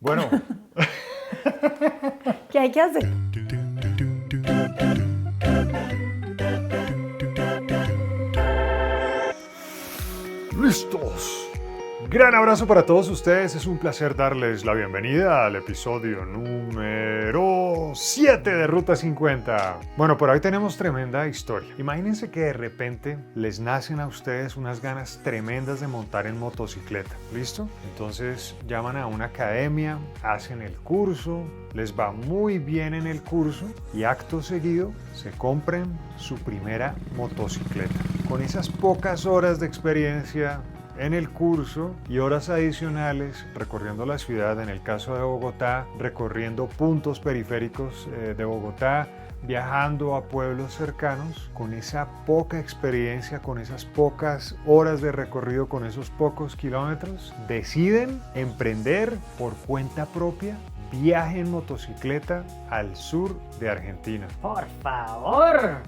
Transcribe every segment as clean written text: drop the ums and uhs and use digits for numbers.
Bueno, ¿Qué hay que hacer? listos. Gran abrazo para todos ustedes. Es un placer darles la bienvenida al episodio número 7 de Ruta 50. Bueno, por ahí tenemos tremenda historia. Imagínense que de repente les nacen a ustedes unas ganas tremendas de montar en motocicleta. ¿Listo? Entonces llaman a una academia, hacen el curso, les va muy bien en el curso y acto seguido se compran su primera motocicleta. Con esas pocas horas de experiencia en el curso y horas adicionales recorriendo la ciudad, en el caso de Bogotá, recorriendo puntos periféricos de Bogotá, viajando a pueblos cercanos, con esa poca experiencia, con esas pocas horas de recorrido, con esos pocos kilómetros, deciden emprender por cuenta propia viaje en motocicleta al sur de Argentina. Por favor.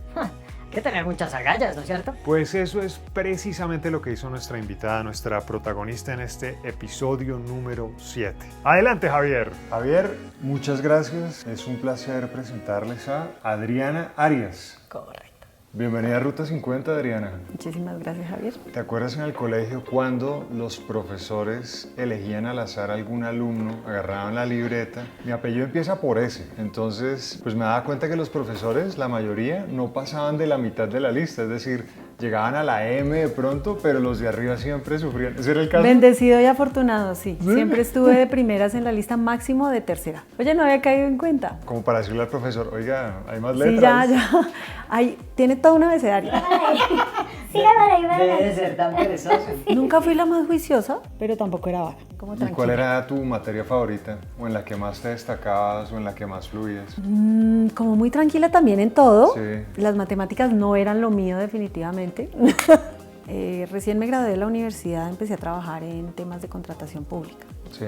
Hay que tener muchas agallas, ¿no es cierto? Pues eso es precisamente lo que hizo nuestra invitada, nuestra protagonista en este episodio número 7. Adelante, Javier. Javier, muchas gracias. Es un placer presentarles a Adriana Arias. Correcto. Bienvenida a Ruta 50, Adriana. Muchísimas gracias, Javier. ¿Te acuerdas en el colegio cuando los profesores elegían al azar a algún alumno, agarraban la libreta? Mi apellido empieza por S. Entonces, pues me daba cuenta que los profesores, la mayoría, no pasaban de la mitad de la lista. Es decir, llegaban a la M de pronto, pero los de arriba siempre sufrían. ¿Ese era el caso? Bendecido y afortunado, sí. Siempre estuve de primeras en la lista, máximo de tercera. Oye, no había caído en cuenta. Como para decirle al profesor, oiga, hay más Sí, letras. ya. Ay, tiene toda una abecedario. Debe de ser tan perezoso. Nunca fui la más juiciosa, pero tampoco era vaga. Como ¿Y tranquila. cuál era tu materia favorita? ¿O en la que más te destacabas o en la que más fluías? Como muy tranquila también en todo. Sí. Las matemáticas no eran lo mío definitivamente. Recién me gradué de la universidad, empecé a trabajar en temas de contratación pública. Sí.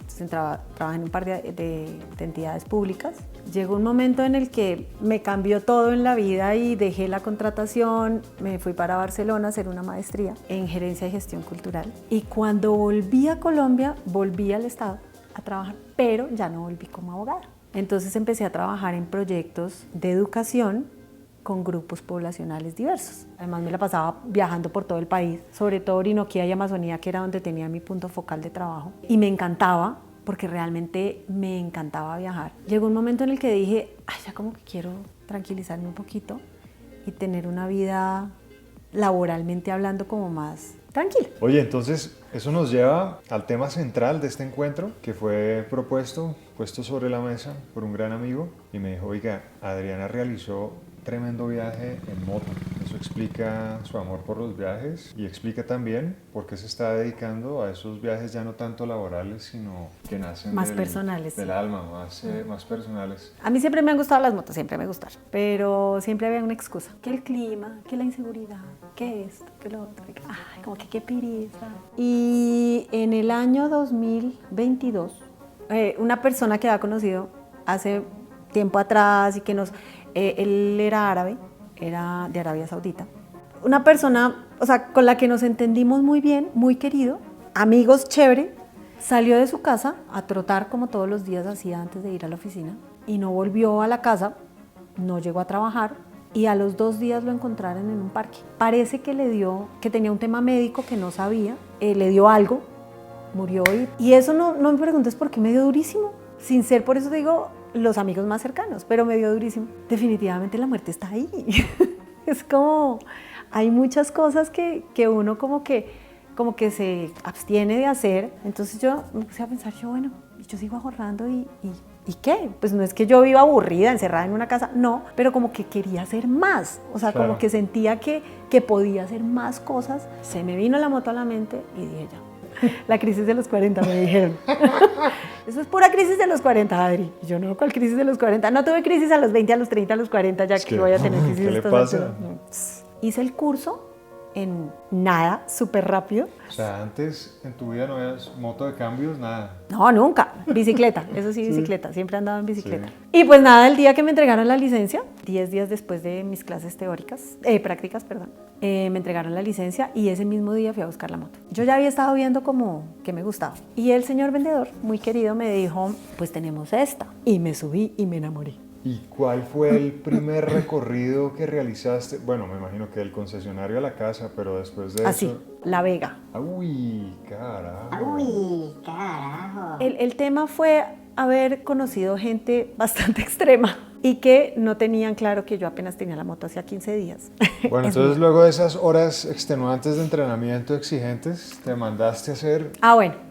Entonces trabajé en un par de entidades públicas. Llegó un momento en el que me cambió todo en la vida y dejé la contratación, me fui para Barcelona a hacer una maestría en gerencia y gestión cultural. Y cuando volví a Colombia, volví al Estado a trabajar, pero ya no volví como abogada. Entonces empecé a trabajar en proyectos de educación con grupos poblacionales diversos. Además me la pasaba viajando por todo el país, sobre todo Orinoquía y Amazonía, que era donde tenía mi punto focal de trabajo. Y me encantaba, porque realmente me encantaba viajar. Llegó un momento en el que dije, ay, ya como que quiero tranquilizarme un poquito y tener una vida laboralmente hablando como más tranquila. Oye, entonces eso nos lleva al tema central de este encuentro que fue puesto sobre la mesa por un gran amigo y me dijo, oiga, Adriana realizó tremendo viaje en moto. Eso explica su amor por los viajes y explica también por qué se está dedicando a esos viajes ya no tanto laborales, sino que nacen Más personales. del alma, más personales. A mí siempre me han gustado las motos, siempre me gustaron, pero siempre había una excusa. Que el clima, que la inseguridad, que esto, que lo otro. Ay, como que qué pereza. Y en el año 2022, una persona que había conocido hace tiempo atrás y que él era árabe, era de Arabia Saudita. Una persona, o sea, con la que nos entendimos muy bien, muy querido, amigos chévere, salió de su casa a trotar como todos los días hacía antes de ir a la oficina y no volvió a la casa, no llegó a trabajar y a los 2 días lo encontraron en un parque. Parece que que tenía un tema médico que no sabía, le dio algo, murió y eso no me preguntes por qué me dio durísimo, sin ser por eso digo los amigos más cercanos, pero me dio durísimo. Definitivamente la muerte está ahí. Es como, hay muchas cosas que uno como que se abstiene de hacer. Entonces yo me puse a pensar, yo sigo ahorrando ¿y qué? Pues no es que yo viva aburrida, encerrada en una casa, no, pero como que quería hacer más. O sea, claro, como que sentía que podía hacer más cosas. Se me vino la moto a la mente y dije ya. La crisis de los 40, me dijeron. Eso es pura crisis de los 40, Adri. Y yo no, ¿cuál crisis de los 40? No tuve crisis a los 20, a los 30, a los 40, ya que voy a tener crisis ¿qué de le estas pasa? alturas. No. Hice el curso en nada, súper rápido. O sea, antes en tu vida no habías moto de cambios, nada. No, nunca. Bicicleta, eso sí, bicicleta. Siempre andaba en bicicleta. Sí. Y pues nada, el día que me entregaron la licencia, 10 días después de mis clases prácticas, me entregaron la licencia y ese mismo día fui a buscar la moto. Yo ya había estado viendo como que me gustaba. Y el señor vendedor, muy querido, me dijo, pues tenemos esta. Y me subí y me enamoré. ¿Y cuál fue el primer recorrido que realizaste? Bueno, me imagino que del concesionario a la casa, pero después de Así, eso... La Vega. ¡Uy, carajo! Uy, carajo. El tema fue haber conocido gente bastante extrema y que no tenían claro que yo apenas tenía la moto hacía 15 días. Bueno, entonces luego de esas horas extenuantes de entrenamiento exigentes, te mandaste a hacer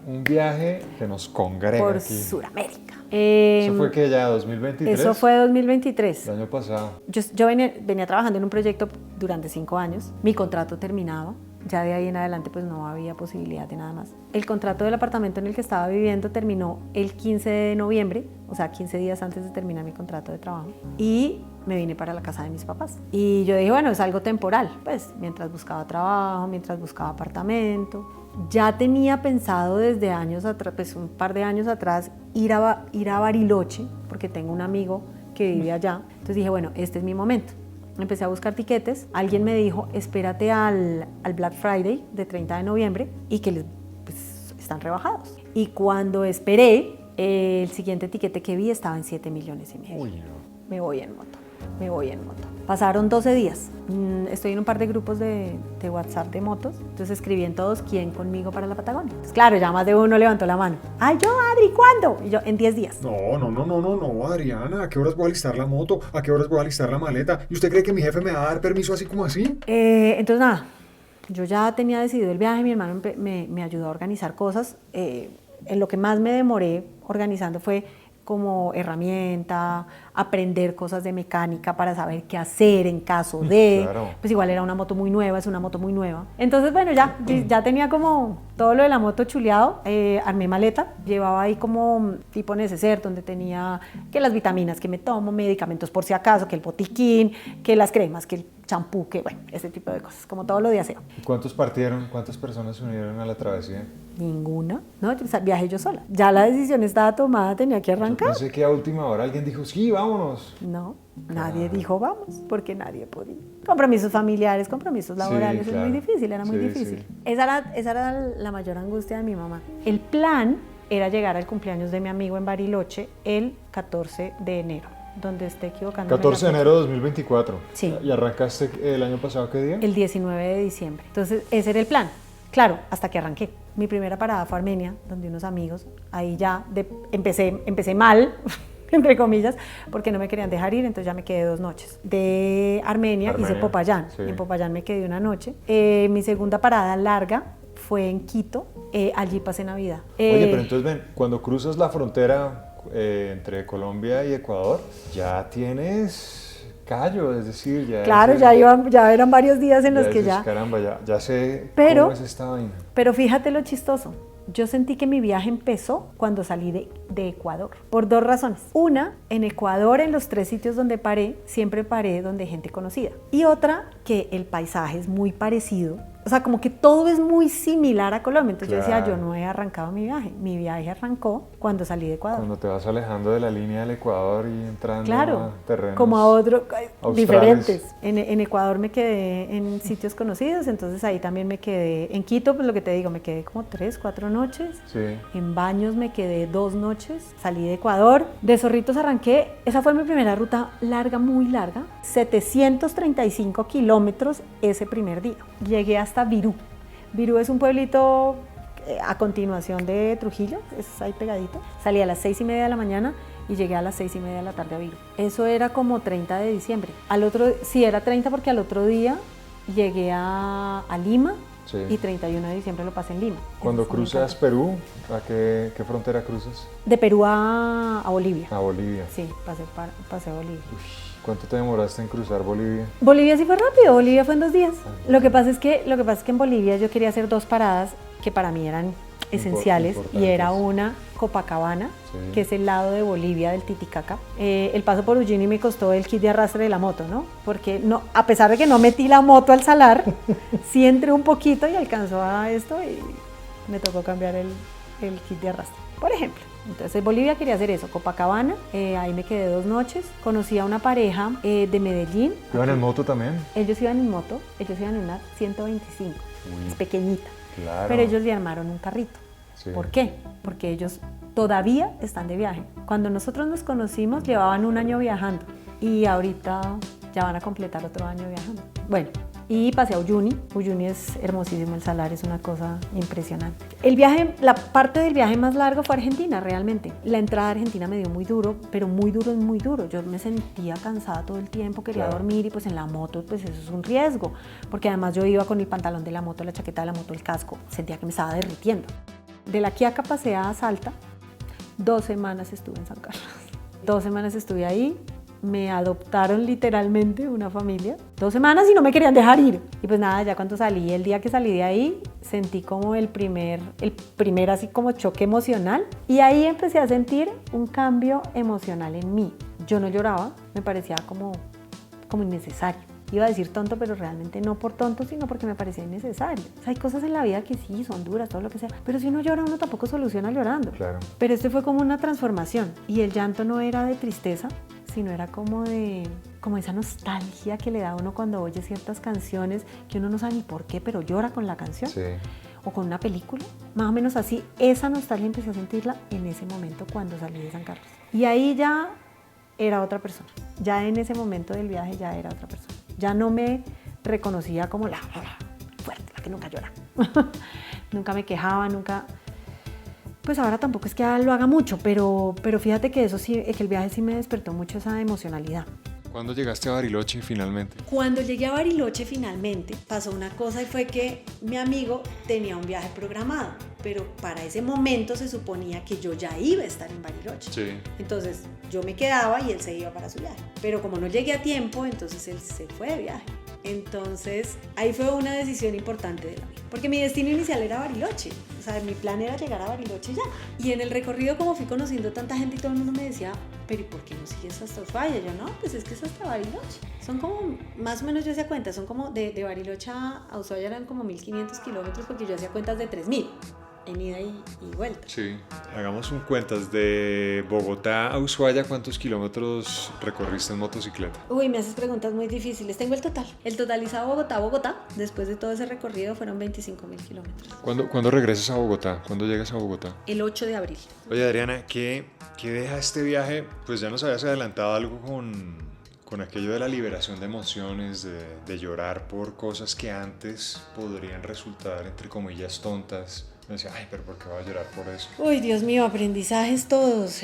un viaje que nos congrega por aquí. Sudamérica. ¿Eso fue que ya 2023? Eso fue 2023. El año pasado. Yo venía trabajando en un proyecto durante 5 años. Mi contrato terminaba. Ya de ahí en adelante pues no había posibilidad de nada más. El contrato del apartamento en el que estaba viviendo terminó el 15 de noviembre, o sea, 15 días antes de terminar mi contrato de trabajo. Y me vine para la casa de mis papás. Y yo dije, bueno, es algo temporal. Pues mientras buscaba trabajo, mientras buscaba apartamento. Ya tenía pensado desde años atrás, pues un par de años atrás, ir a Bariloche, porque tengo un amigo que vive allá. Entonces dije, bueno, este es mi momento. Empecé a buscar tiquetes, alguien me dijo, espérate al Black Friday de 30 de noviembre y que pues, están rebajados. Y cuando esperé, el siguiente tiquete que vi estaba en 7,5 millones. Uy, no. Me voy en moto. Pasaron 12 días, estoy en un par de grupos de WhatsApp de motos, entonces escribí en todos quién conmigo para la Patagonia. Entonces, claro, ya más de uno levantó la mano. ¡Ay, yo, Adri, ¿cuándo? Y yo, en 10 días. No, Adriana, ¿a qué horas voy a alistar la moto? ¿A qué horas voy a alistar la maleta? ¿Y usted cree que mi jefe me va a dar permiso así como así? Entonces, nada, yo ya tenía decidido el viaje, mi hermano me ayudó a organizar cosas. En lo que más me demoré organizando fue como herramienta, aprender cosas de mecánica para saber qué hacer en caso de... Claro. Pues igual era una moto muy nueva, es una moto muy nueva. Entonces, bueno, ya tenía como todo lo de la moto chuleado, armé maleta, llevaba ahí como tipo neceser, donde tenía que las vitaminas que me tomo, medicamentos por si acaso, que el botiquín, que las cremas, que el champú, que bueno, ese tipo de cosas, como todo lo de aseo. ¿Y cuántos partieron? ¿Cuántas personas se unieron a la travesía? Ninguna, ¿no? Viajé yo sola. Ya la decisión estaba tomada, tenía que arrancar. Yo pensé que a última hora alguien dijo, sí, vámonos. No, nadie dijo vamos, porque nadie podía. Compromisos familiares, compromisos laborales, Sí, claro. es muy difícil, era muy Sí, difícil. sí. Esa era la mayor angustia de mi mamá. El plan era llegar al cumpleaños de mi amigo en Bariloche el 14 de enero, donde esté equivocando. 14 de enero de 2024. Sí. ¿Y arrancaste el año pasado qué día? El 19 de diciembre. Entonces, ese era el plan. Claro, hasta que arranqué. Mi primera parada fue Armenia, donde unos amigos, ahí ya empecé mal, entre comillas, porque no me querían dejar ir, entonces ya me quedé 2 noches. De Armenia hice Popayán, sí. en Popayán me quedé 1 noche. Mi segunda parada larga fue en Quito, allí pasé Navidad. Oye, pero entonces ven, cuando cruzas la frontera entre Colombia y Ecuador, ya tienes callo, es decir, ya... Claro, ya eran varios días en los que dices, ya... Caramba, ya sé Pero- cómo es esta vaina. Pero fíjate lo chistoso. Yo sentí que mi viaje empezó cuando salí de Ecuador, por 2 razones. Una, en Ecuador, en los 3 sitios donde paré, siempre paré donde hay gente conocida. Y otra, que el paisaje es muy parecido. O sea, como que todo es muy similar a Colombia. Entonces yo decía, Claro. yo no he arrancado mi viaje. Mi viaje arrancó cuando salí de Ecuador. Cuando te vas alejando de la línea del Ecuador y entrando Claro, a terrenos como a otros australes. diferentes. En Ecuador me quedé en sitios conocidos, entonces ahí también me quedé. En Quito, pues lo que te digo, me quedé como 3, 4 noches. Sí. En Baños me quedé 2 noches. Salí de Ecuador. De Zorritos arranqué. Esa fue mi primera ruta larga, muy larga. 735 kilómetros ese primer día. Llegué hasta Virú. Virú es un pueblito a continuación de Trujillo, es ahí pegadito. Salí a las 6:30 de la mañana y llegué a las 6:30 de la tarde a Virú. Eso era como 30 de diciembre. Sí, era 30 porque al otro día llegué a Lima. Sí. Y 31 de diciembre lo pasé en Lima. Cuando Eso fue muy cruzas caro. Perú, ¿a qué frontera cruzas? De Perú a Bolivia. A Bolivia. Sí, pasé a Bolivia. Uy, ¿cuánto te demoraste en cruzar Bolivia? Bolivia sí fue rápido, Bolivia fue en 2 días. Lo que pasa es que en Bolivia yo quería hacer 2 paradas que para mí eran esenciales y Importantes. era una Copacabana, Sí. que es el lado de Bolivia del Titicaca. El paso por Uyuni me costó el kit de arrastre de la moto, ¿no? Porque no, a pesar de que no metí la moto al salar, sí entré un poquito y alcanzó a esto y me tocó cambiar el kit de arrastre, por ejemplo. Entonces Bolivia quería hacer eso, Copacabana, ahí me quedé 2 noches, conocí a una pareja de Medellín. ¿Iban en moto también? Ellos iban en moto, ellos iban en una 125, es pequeñita, Claro. pero ellos le armaron un carrito. Sí. ¿Por qué? Porque ellos todavía están de viaje. Cuando nosotros nos conocimos llevaban 1 año viajando y ahorita ya van a completar otro año viajando. Bueno, y pasé a Uyuni. Uyuni es hermosísimo, el salar es una cosa impresionante. El viaje, la parte del viaje más largo fue Argentina, realmente. La entrada a Argentina me dio muy duro, pero muy duro es muy duro. Yo me sentía cansada todo el tiempo, quería Claro. dormir y pues en la moto pues eso es un riesgo, porque además yo iba con el pantalón de la moto, la chaqueta de la moto, el casco, sentía que me estaba derritiendo. De La Quiaca pasé a Salta, 2 semanas estuve en San Carlos. 2 semanas estuve ahí, me adoptaron literalmente una familia. 2 semanas y no me querían dejar ir. Y pues nada, ya cuando salí, el día que salí de ahí, sentí como el primer así como choque emocional. Y ahí empecé a sentir un cambio emocional en mí. Yo no lloraba, me parecía como innecesario. Iba a decir tonto, pero realmente no por tonto, sino porque me parecía innecesario. O sea, hay cosas en la vida que sí, son duras, todo lo que sea, pero si uno llora, uno tampoco soluciona llorando. Claro. Pero este fue como una transformación y el llanto no era de tristeza, sino era como esa nostalgia que le da a uno cuando oye ciertas canciones que uno no sabe ni por qué, pero llora con la canción. Sí. O con una película, más o menos así. Esa nostalgia empecé a sentirla en ese momento cuando salí de San Carlos. Y ahí ya era otra persona. Ya en ese momento del viaje ya era otra persona. Ya no me reconocía como la fuerte, la que nunca llora. Nunca me quejaba, nunca... Pues ahora tampoco es que lo haga mucho, pero fíjate que eso sí, que el viaje sí me despertó mucho esa emocionalidad. ¿Cuándo llegaste a Bariloche finalmente? Cuando llegué a Bariloche finalmente pasó una cosa y fue que mi amigo tenía un viaje programado, pero para ese momento se suponía que yo ya iba a estar en Bariloche. Sí. Entonces yo me quedaba y él se iba para su viaje. Pero como no llegué a tiempo, entonces él se fue de viaje. Entonces ahí fue una decisión importante de la vida, porque mi destino inicial era Bariloche, o sea, mi plan era llegar a Bariloche ya. Y en el recorrido, como fui conociendo tanta gente y todo el mundo me decía, pero ¿y por qué no sigues hasta Ushuaia? Yo no, pues es que es hasta Bariloche. Son como, más o menos yo hacía cuentas, son como de Bariloche a Ushuaia eran como 1.500 kilómetros, porque yo hacía cuentas de 3.000 en ida y vuelta. Sí. Hagamos un cuentas. De Bogotá a Ushuaia, ¿cuántos kilómetros recorriste en motocicleta? Uy, me haces preguntas muy difíciles. Tengo el total. El totalizado Bogotá, después de todo ese recorrido, fueron 25.000 kilómetros. ¿Cuándo regresas a Bogotá? ¿Cuándo llegas a Bogotá? El 8 de abril. Oye, Adriana, ¿qué deja este viaje? Pues ya nos habías adelantado algo con aquello de la liberación de emociones, de llorar por cosas que antes podrían resultar, entre comillas, tontas. Me decía, ay, pero ¿por qué voy a llorar por eso? Uy, Dios mío, aprendizajes todos.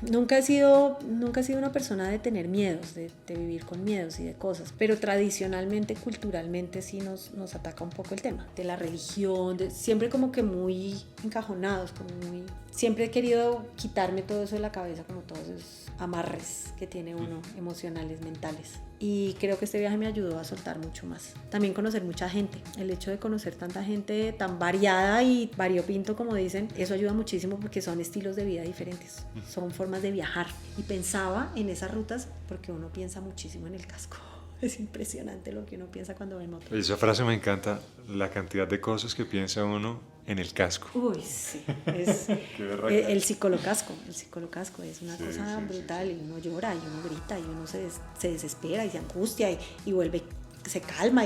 Nunca he sido una persona de tener miedos, de vivir con miedos y de cosas, pero tradicionalmente, culturalmente sí nos ataca un poco el tema de la religión, siempre como que muy encajonados, siempre he querido quitarme todo eso de la cabeza, como todos esos amarres que tiene uno, emocionales, mentales. Y creo que este viaje me ayudó a soltar mucho más. También conocer mucha gente. El hecho de conocer tanta gente tan variada y variopinto, como dicen, eso ayuda muchísimo porque son estilos de vida diferentes. Son formas de viajar. Y pensaba en esas rutas porque uno piensa muchísimo en el casco. Es impresionante lo que uno piensa cuando ve moto. Esa frase me encanta, la cantidad de cosas que piensa uno en el casco. Uy, sí, es el ciclocasco es una cosa brutal. Y uno llora y uno grita y uno se desespera y se angustia y vuelve, se calma,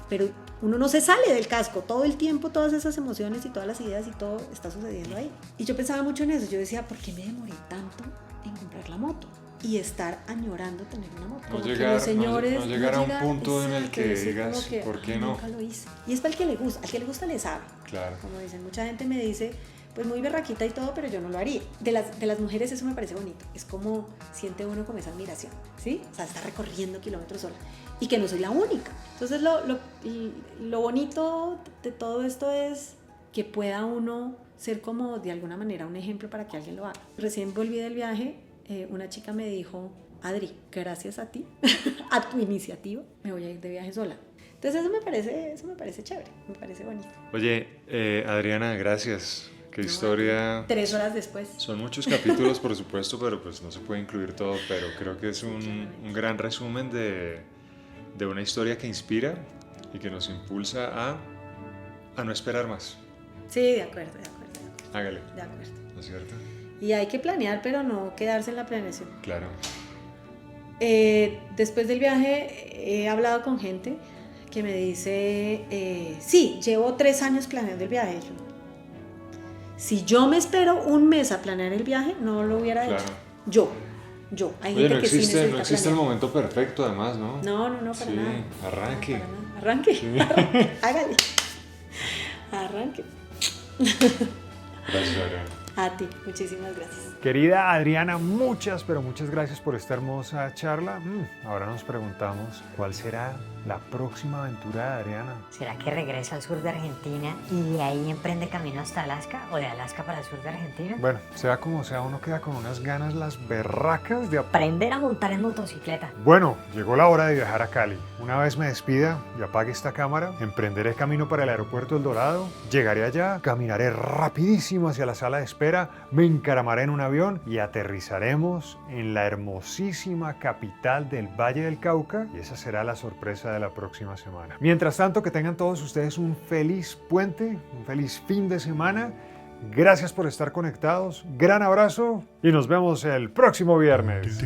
pero uno no se sale del casco todo el tiempo, todas esas emociones y todas las ideas y todo está sucediendo ahí. Y yo pensaba mucho en eso, yo decía, ¿por qué me demoré tanto en comprar la moto? Y estar añorando tener una moto. No llegar a un punto en el que digas, ¿por qué no? Nunca lo hice. Y es para el que le gusta, al que le gusta le sabe. Claro. Como dicen, mucha gente me dice, pues muy berraquita y todo, pero yo no lo haría. De las mujeres eso me parece bonito. Es como siente uno como esa admiración, ¿sí? O sea, está recorriendo kilómetros sola. Y que no soy la única. Entonces lo bonito de todo esto es que pueda uno ser como de alguna manera un ejemplo para que alguien lo haga. Recién volví del viaje. Una chica me dijo, Adri, gracias a ti, a tu iniciativa, me voy a ir de viaje sola. Entonces eso me parece chévere, me parece bonito. Oye, Adriana, gracias. Qué historia. 3 horas después. Son muchos capítulos, por supuesto, pero pues no se puede incluir todo, pero creo que es un gran resumen de una historia que inspira y que nos impulsa a no esperar más. Sí, de acuerdo. Hágale. De acuerdo. ¿No es cierto? Y hay que planear, pero no quedarse en la planeación. Claro. Después del viaje he hablado con gente que me dice, sí, llevo 3 años planeando el viaje. Si yo me espero un mes a planear el viaje, no lo hubiera hecho. Yo. Hay Oye, gente no que sí existe, necesita no existe el planear. momento perfecto, además, ¿no? No, para Sí, nada. arranque. No, para nada. Arranque. Sí. Hágale. Arranque. Gracias, Adriana. A ti, muchísimas gracias. Querida Adriana, muchas, pero muchas gracias por esta hermosa charla. Ahora nos preguntamos, ¿cuál será la próxima aventura de Adriana? ¿Será que regresa al sur de Argentina y de ahí emprende camino hasta Alaska o de Alaska para el sur de Argentina? Bueno, sea como sea, uno queda con unas ganas las berracas de Aprender a montar en motocicleta. Bueno, llegó la hora de viajar a Cali. Una vez me despida y apague esta cámara, emprenderé camino para el aeropuerto El Dorado, llegaré allá, caminaré rapidísimo hacia la sala de espera, me encaramaré en un avión y aterrizaremos en la hermosísima capital del Valle del Cauca y esa será la sorpresa de la próxima semana. Mientras tanto, que tengan todos ustedes un feliz puente, un feliz fin de semana. Gracias por estar conectados, gran abrazo y nos vemos el próximo viernes.